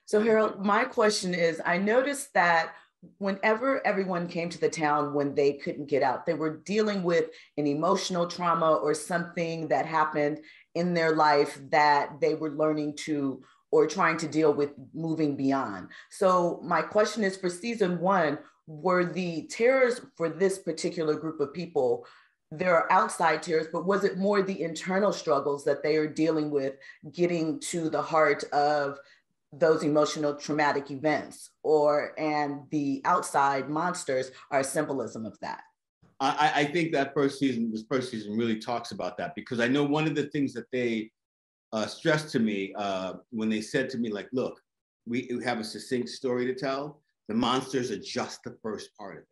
So Harold, my question is, I noticed that whenever everyone came to the town when they couldn't get out, they were dealing with an emotional trauma or something that happened in their life that they were learning to or trying to deal with moving beyond. So my question is, for season one, were the terrors for this particular group of people, there are outside terrors, but was it more the internal struggles that they are dealing with, getting to the heart of those emotional traumatic events, and the outside monsters are a symbolism of that? I think that this first season really talks about that, because I know one of the things that they stressed to me when they said to me, like, look, we have a succinct story to tell. The monsters are just the first part of it.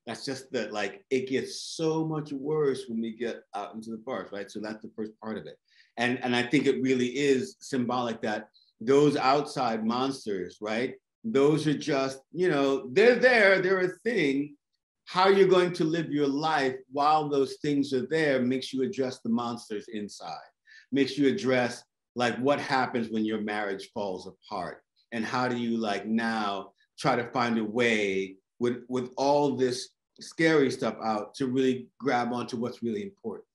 That's just that, like, it gets so much worse when we get out into the forest, right? So that's the first part of it. And I think it really is symbolic that those outside monsters, right? Those are just, they're there, they're a thing. How you're going to live your life while those things are there makes you address the monsters inside, makes you address, like, what happens when your marriage falls apart, and how do you, like, now try to find a way with all this scary stuff out to really grab onto what's really important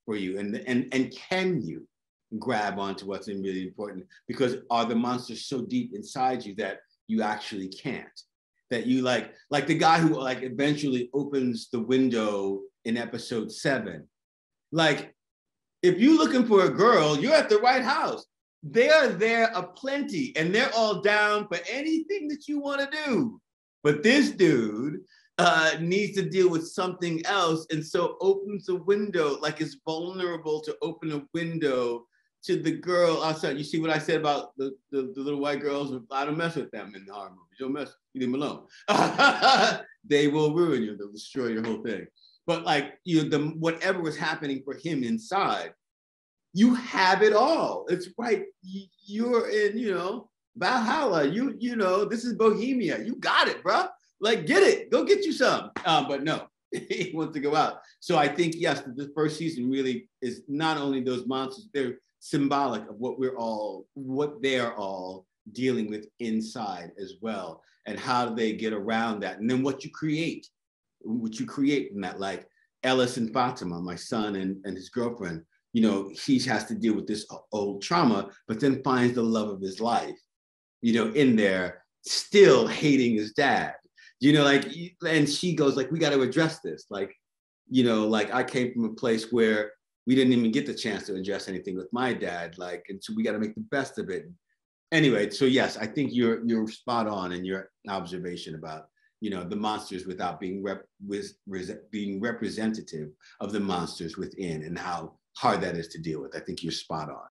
for you, and can you grab onto what's really important, because are the monsters so deep inside you that you actually can't, that you like the guy who, like, eventually opens the window in episode 7. Like, if you're looking for a girl, you're at the right house. They are there aplenty, and they're all down for anything that you want to do. But this dude needs to deal with something else, and so opens a window, like, is vulnerable to open a window to the girl outside. You see what I said about the little white girls? I don't mess with them in the horror movies. Don't mess, leave them alone. They will ruin you. They'll destroy your whole thing. But, like, whatever was happening for him inside, you have it all. It's right. You're in, Valhalla. This is Bohemia. You got it, bro. Like, get it. Go get you some. But no, he wants to go out. So I think, yes, this first season really is not only those monsters, they're symbolic of what they're all dealing with inside as well, and how do they get around that, and then what you create from that. Like Ellis and Fatima, my son and his girlfriend, he has to deal with this old trauma, but then finds the love of his life, in there, still hating his dad, and she goes, like, we got to address this. Like, like, I came from a place where we didn't even get the chance to address anything with my dad, like, and so we got to make the best of it. Anyway, so yes, I think you're spot on in your observation about, the monsters without being being representative of the monsters within, and how hard that is to deal with. I think you're spot on.